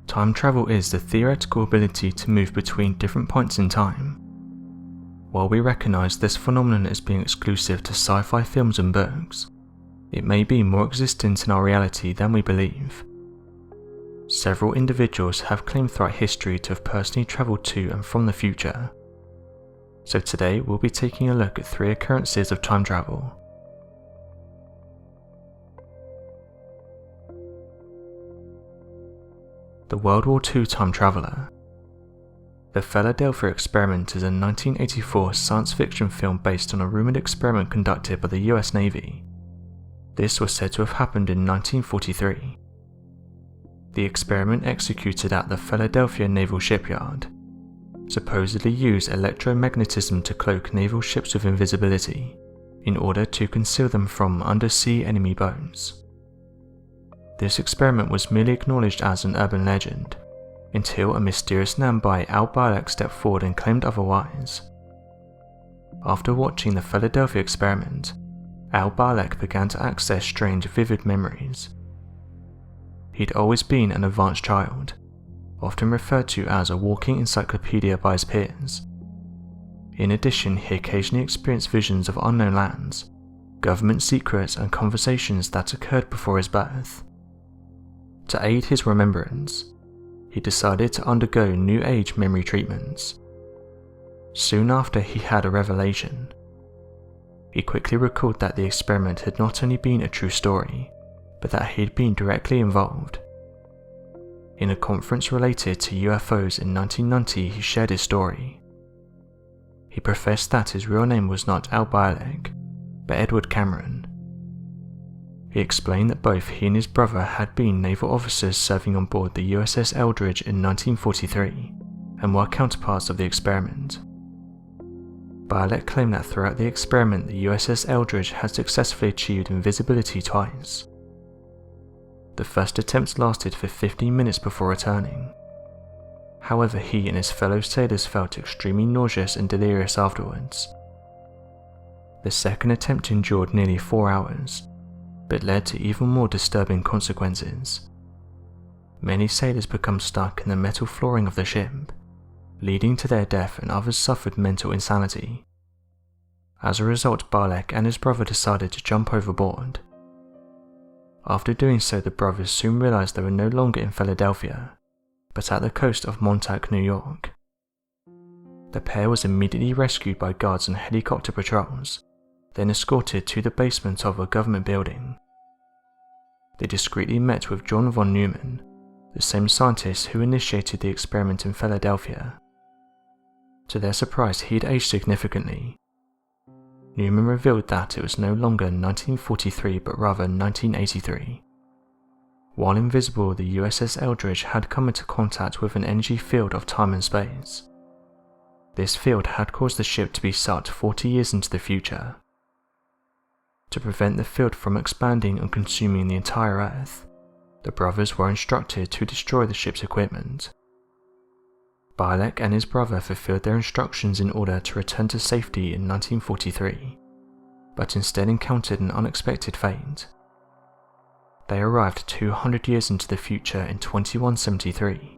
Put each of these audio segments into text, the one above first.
Time travel is the theoretical ability to move between different points in time. While we recognise this phenomenon as being exclusive to sci-fi films and books, it may be more existent in our reality than we believe. Several individuals have claimed throughout history to have personally travelled to and from the future. So today we'll be taking a look at 3 occurrences of time travel. The World War II time traveller. The Philadelphia Experiment is a 1984 science fiction film based on a rumoured experiment conducted by the US Navy. This was said to have happened in 1943. The experiment, executed at the Philadelphia Naval Shipyard, supposedly used electromagnetism to cloak naval ships with invisibility in order to conceal them from undersea enemy boats. This experiment was merely acknowledged as an urban legend, until a mysterious man by Al Bielek stepped forward and claimed otherwise. After watching the Philadelphia experiment, Al Bielek began to access strange vivid memories. He'd always been an advanced child, often referred to as a walking encyclopedia by his peers. In addition, he occasionally experienced visions of unknown lands, government secrets and conversations that occurred before his birth. To aid his remembrance, he decided to undergo New Age memory treatments. Soon after, he had a revelation. He quickly recalled that the experiment had not only been a true story, but that he had been directly involved. In a conference related to UFOs in 1990, he shared his story. He professed that his real name was not Al Bielek, but Edward Cameron. He explained that both he and his brother had been naval officers serving on board the USS Eldridge in 1943, and were counterparts of the experiment. Bielek claimed that throughout the experiment the USS Eldridge had successfully achieved invisibility twice. The first attempt lasted for 15 minutes before returning. However, he and his fellow sailors felt extremely nauseous and delirious afterwards. The second attempt endured nearly 4 hours, but led to even more disturbing consequences. Many sailors became stuck in the metal flooring of the ship, leading to their death, and others suffered mental insanity. As a result, Bielek and his brother decided to jump overboard. After doing so, the brothers soon realized they were no longer in Philadelphia, but at the coast of Montauk, New York. The pair was immediately rescued by guards and helicopter patrols, then escorted to the basement of a government building. They discreetly met with John von Neumann, the same scientist who initiated the experiment in Philadelphia. To their surprise, he'd aged significantly. Neumann revealed that it was no longer 1943 but rather 1983. While invisible, the USS Eldridge had come into contact with an energy field of time and space. This field had caused the ship to be sucked 40 years into the future. To prevent the field from expanding and consuming the entire Earth, the brothers were instructed to destroy the ship's equipment. Bielek and his brother fulfilled their instructions in order to return to safety in 1943, but instead encountered an unexpected fate. They arrived 200 years into the future in 2173.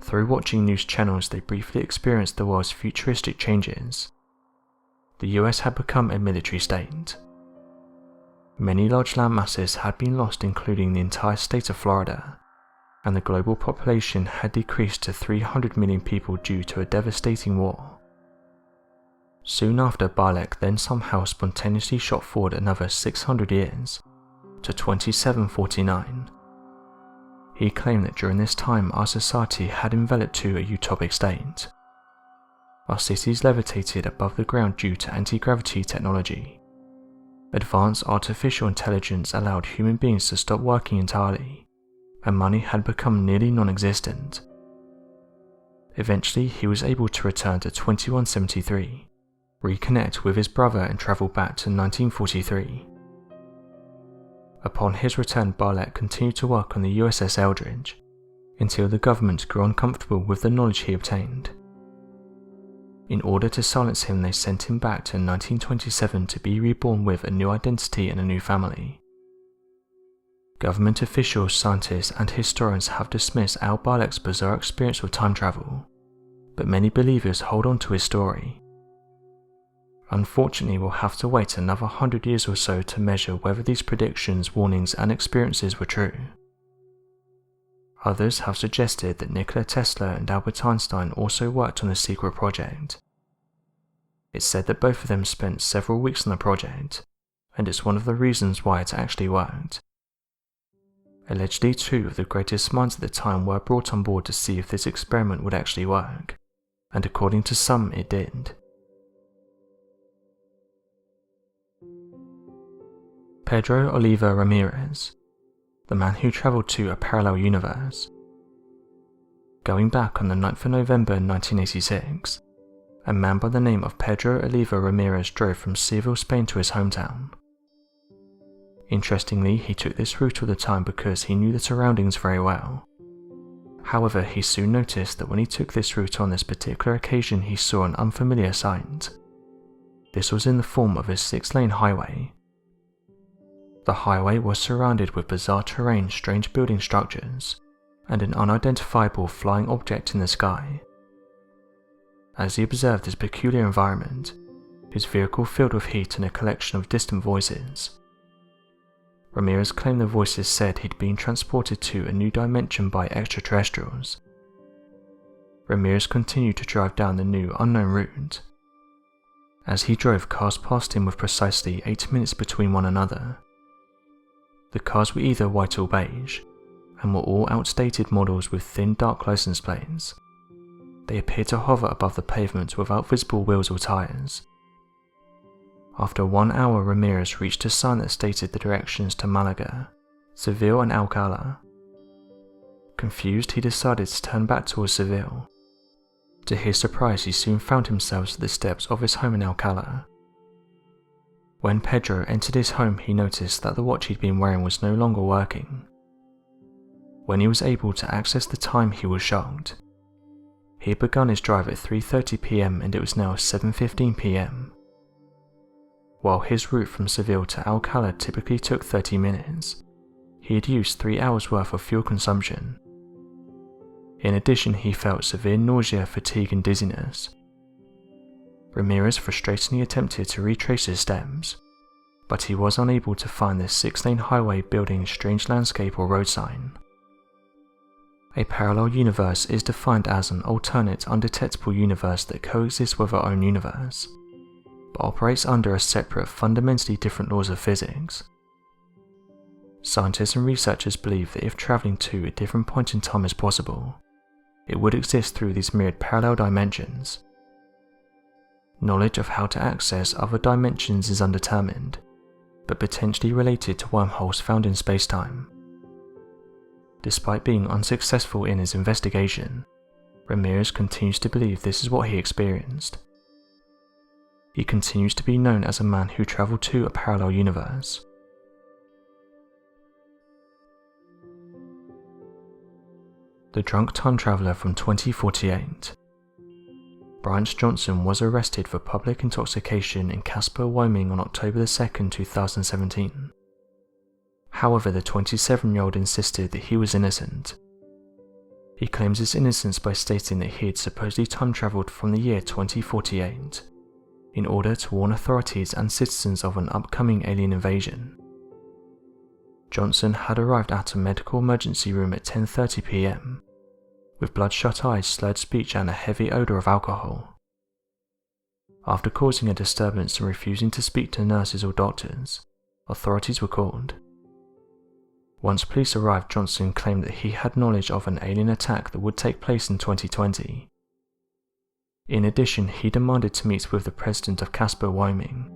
Through watching news channels, they briefly experienced the world's futuristic changes. The US had become a military state. Many large land masses had been lost, including the entire state of Florida, and the global population had decreased to 300 million people due to a devastating war. Soon after, Bielek then somehow spontaneously shot forward another 600 years, to 2749. He claimed that during this time our society had enveloped to a utopic state. Our cities levitated above the ground due to anti-gravity technology. Advanced artificial intelligence allowed human beings to stop working entirely, and money had become nearly non-existent. Eventually, he was able to return to 2173, reconnect with his brother and travel back to 1943. Upon his return, Bielek continued to work on the USS Eldridge, until the government grew uncomfortable with the knowledge he obtained. In order to silence him, they sent him back to 1927 to be reborn with a new identity and a new family. Government officials, scientists, and historians have dismissed Al Bielek's bizarre experience with time travel, but many believers hold on to his story. Unfortunately, we'll have to wait another 100 years or so to measure whether these predictions, warnings, and experiences were true. Others have suggested that Nikola Tesla and Albert Einstein also worked on a secret project. It's said that both of them spent several weeks on the project, and it's one of the reasons why it actually worked. Allegedly, two of the greatest minds at the time were brought on board to see if this experiment would actually work, and according to some, it did. Pedro Oliva Ramirez, the man who travelled to a parallel universe. Going back on the 9th of November 1986, a man by the name of Pedro Oliva Ramirez drove from Seville, Spain to his hometown. Interestingly, he took this route all the time because he knew the surroundings very well. However, he soon noticed that when he took this route on this particular occasion, he saw an unfamiliar sight. This was in the form of a 6-lane highway. The highway was surrounded with bizarre terrain, strange building structures, and an unidentifiable flying object in the sky. As he observed this peculiar environment, his vehicle filled with heat and a collection of distant voices. Ramirez claimed the voices said he'd been transported to a new dimension by extraterrestrials. Ramirez continued to drive down the new unknown route. As he drove, cars passed him with precisely 8 minutes between one another. The cars were either white or beige, and were all outdated models with thin dark license plates. They appeared to hover above the pavement without visible wheels or tyres. After 1 hour, Ramirez reached a sign that stated the directions to Malaga, Seville and Alcalá. Confused, he decided to turn back towards Seville. To his surprise, he soon found himself at the steps of his home in Alcalá. When Pedro entered his home, he noticed that the watch he'd been wearing was no longer working. When he was able to access the time, he was shocked. He had begun his drive at 3:30 PM and it was now 7:15 PM. While his route from Seville to Alcalá typically took 30 minutes, he had used 3 hours worth of fuel consumption. In addition, he felt severe nausea, fatigue and dizziness. Ramirez frustratingly attempted to retrace his steps, but he was unable to find the 6-lane highway building strange landscape or road sign. A parallel universe is defined as an alternate, undetectable universe that coexists with our own universe, but operates under a separate, fundamentally different laws of physics. Scientists and researchers believe that if travelling to a different point in time is possible, it would exist through these myriad parallel dimensions. Knowledge of how to access other dimensions is undetermined, but potentially related to wormholes found in space-time. Despite being unsuccessful in his investigation, Ramirez continues to believe this is what he experienced. He continues to be known as a man who travelled to a parallel universe. The Drunk Time Traveller from 2048. Bryant Johnson was arrested for public intoxication in Casper, Wyoming on October 2, 2017. However, the 27-year-old insisted that he was innocent. He claims his innocence by stating that he had supposedly time-travelled from the year 2048 in order to warn authorities and citizens of an upcoming alien invasion. Johnson had arrived at a medical emergency room at 10:30 PM, with bloodshot eyes, slurred speech and a heavy odour of alcohol. After causing a disturbance and refusing to speak to nurses or doctors, authorities were called. Once police arrived, Johnson claimed that he had knowledge of an alien attack that would take place in 2020. In addition, he demanded to meet with the president of Casper, Wyoming,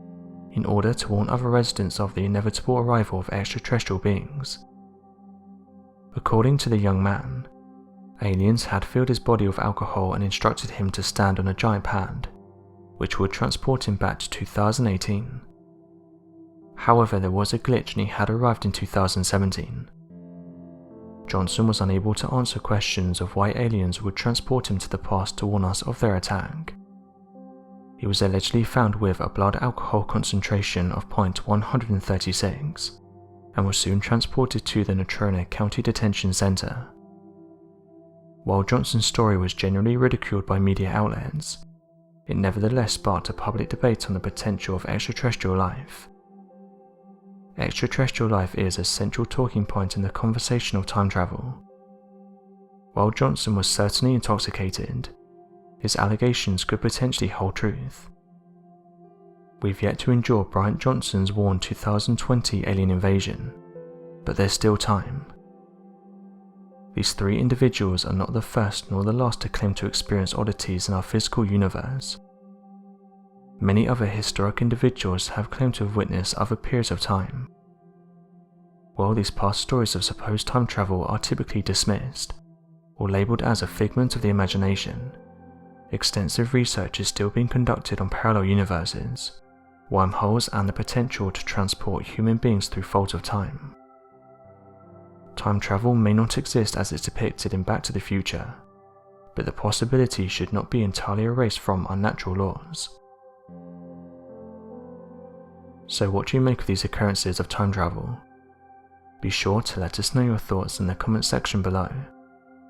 in order to warn other residents of the inevitable arrival of extraterrestrial beings. According to the young man, aliens had filled his body with alcohol and instructed him to stand on a giant pad, which would transport him back to 2018. However, there was a glitch and he had arrived in 2017. Johnson was unable to answer questions of why aliens would transport him to the past to warn us of their attack. He was allegedly found with a blood alcohol concentration of .136, and was soon transported to the Natrona County Detention Center. While Johnson's story was generally ridiculed by media outlets, it nevertheless sparked a public debate on the potential of extraterrestrial life. Extraterrestrial life is a central talking point in the conversation of time travel. While Johnson was certainly intoxicated, his allegations could potentially hold truth. We've yet to endure Bryant Johnson's warned 2020 alien invasion, but there's still time. These three individuals are not the first nor the last to claim to experience oddities in our physical universe. Many other historic individuals have claimed to have witnessed other periods of time. While these past stories of supposed time travel are typically dismissed, or labelled as a figment of the imagination, extensive research is still being conducted on parallel universes, wormholes, and the potential to transport human beings through folds of time. Time travel may not exist as it's depicted in Back to the Future, but the possibility should not be entirely erased from unnatural laws. So what do you make of these occurrences of time travel? Be sure to let us know your thoughts in the comment section below,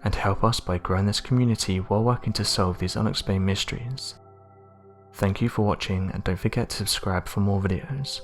and help us by growing this community while working to solve these unexplained mysteries. Thank you for watching, and don't forget to subscribe for more videos.